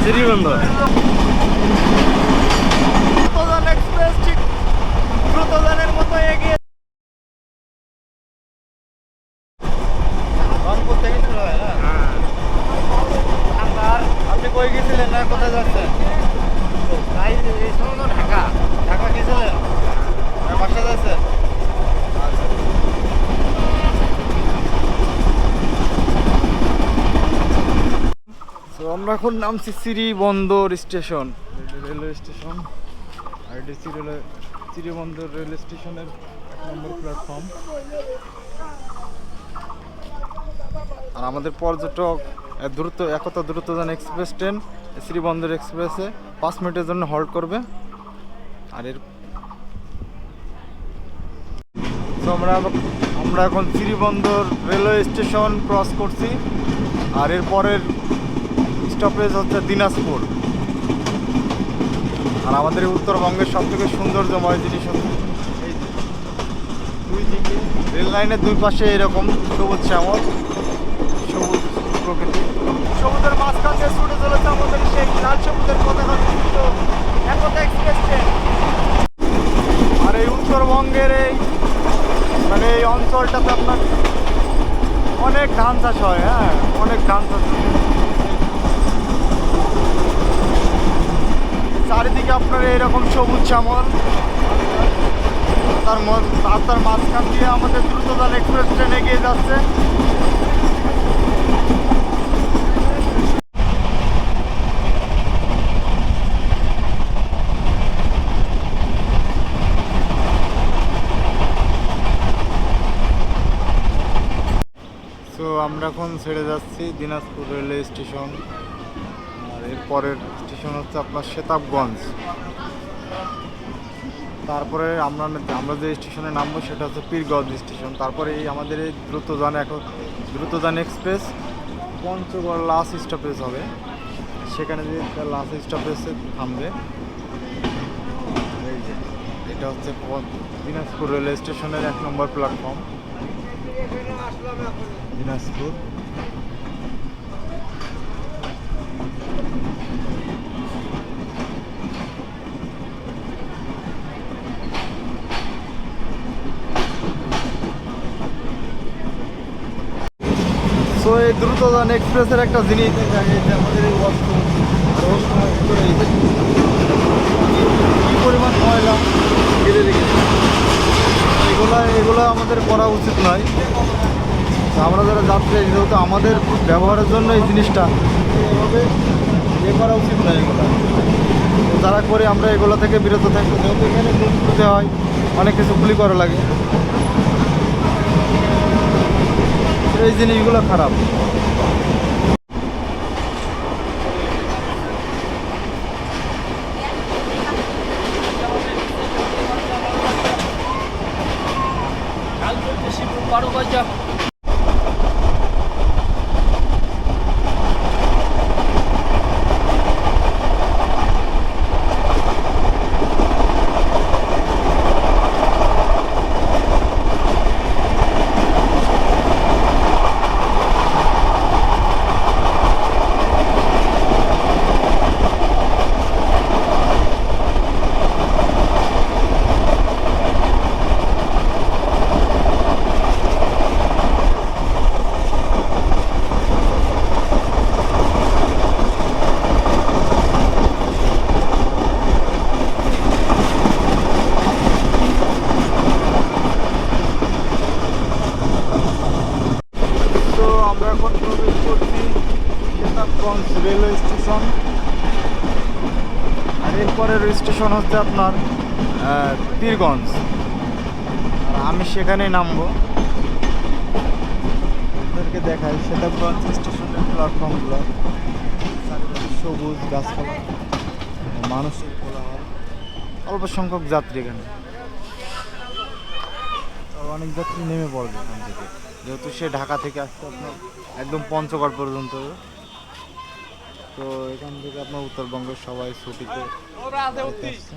শ্রীবন্দর Drutojan express ঠিক দ্রুতযানের মতো এগিয়ে রংপুর থেকে শুরু হয় না? আর আপনি কই গেছিলেন না কোথায় যাচ্ছেন? এই সময় তো ঢাকা ঢাকা গেছিলেন বাসা যাচ্ছেন? আচ্ছা তো আমরা এখন নামছি শ্রীবন্দর স্টেশন রেলওয়ে স্টেশন আর এটি শ্রীবন্দর রেলওয়ে স্টেশনের 1 নম্বর প্ল্যাটফর্ম। আর আমাদের পর্যটক একতা দ্রুতযান এক্সপ্রেস ট্রেন শ্রীবন্দর এক্সপ্রেসে 5 মিনিটের জন্য হল্ট করবে। আর তো আমরা এখন শ্রীবন্দর রেলওয়ে স্টেশন ক্রস করছি। আর এরপরের স্টপেজ হচ্ছে দিনাজপুর। আর আমাদের উত্তরবঙ্গের সবথেকে সৌন্দর্যময় জিনিস হচ্ছে এই দুই দিকে রেল লাইনের দুই পাশে এরকম সবুজ শ্যামল সবুজ প্রকৃতি। সবুজের মাঝখান দিয়ে ছুটে চলেছে আমাদের সেই লাল সবুজের পতাকা একতা এক্সপ্রেস ট্রেন। আর এই উত্তরবঙ্গের এই অঞ্চলটাতে আপনার অনেক ধান চাষ হয়। হ্যাঁ, অনেক ধান চাষ হয়। চারিদিকে আপনার এইরকম সবুজ শ্যামল। তার মাঝখান দিয়ে আমাদের দ্রুতযান এক্সপ্রেস ট্রেন এগিয়ে যাচ্ছে। তো আমরা এখন ছেড়ে যাচ্ছি দিনাজপুর রেলওয়ে স্টেশন। আর এরপরের স্টেশন হচ্ছে আপনার সেতাবগঞ্জ। তারপরে আমরা যে স্টেশনে নামবো সেটা হচ্ছে পীরগঞ্জ স্টেশন। তারপরে আমাদের এই Drutojan express Panchagarh last stoppage হবে, সেখানে যে লাস্ট স্টপেজে থামবে। এই যে এটা হচ্ছে দিনাজপুর রেলওয়ে স্টেশনের 1 নম্বর প্ল্যাটফর্ম দিনাজপুর। তো এই দ্রুতযান এক্সপ্রেসের একটা জিনিস আমাদের এই কি পরিমাণ ময়লা ফেলে রেখেছে, এগুলো আমাদের করা উচিত নয়। আমরা যারা যাত্রী যেহেতু আমাদের ব্যবহারের জন্য এই জিনিসটা এভাবে করা উচিত নয়। এগুলো যারা করে আমরা এগুলো থেকে বিরত থাকবো, যেহেতু এখানে খুলতে হয়, অনেক কিছু খুলি করা লাগে। এই জিনিসগুলো খারাপ। আমরা এখন প্রবেশ করছি সেতাবগঞ্জ রেলওয়ে স্টেশন। আর এরপরের স্টেশন হচ্ছে আপনার পীরগঞ্জ। আর আমি সেখানেই নামবো, আপনাদেরকে দেখাই সেতাবগঞ্জ স্টেশনের প্ল্যাটফর্মগুলো। সবুজ গাছপালা, মানুষের কোলাহল, অল্প সংখ্যক যাত্রী এখানে। অনেক যাত্রী নেমে পড়বে এখান থেকে, যেহেতু সে ঢাকা থেকে আসছে আপনার একদম পঞ্চগড় পর্যন্ত। তো এখান থেকে আপনার উত্তরবঙ্গের সবাই ছুটিতে আসছে।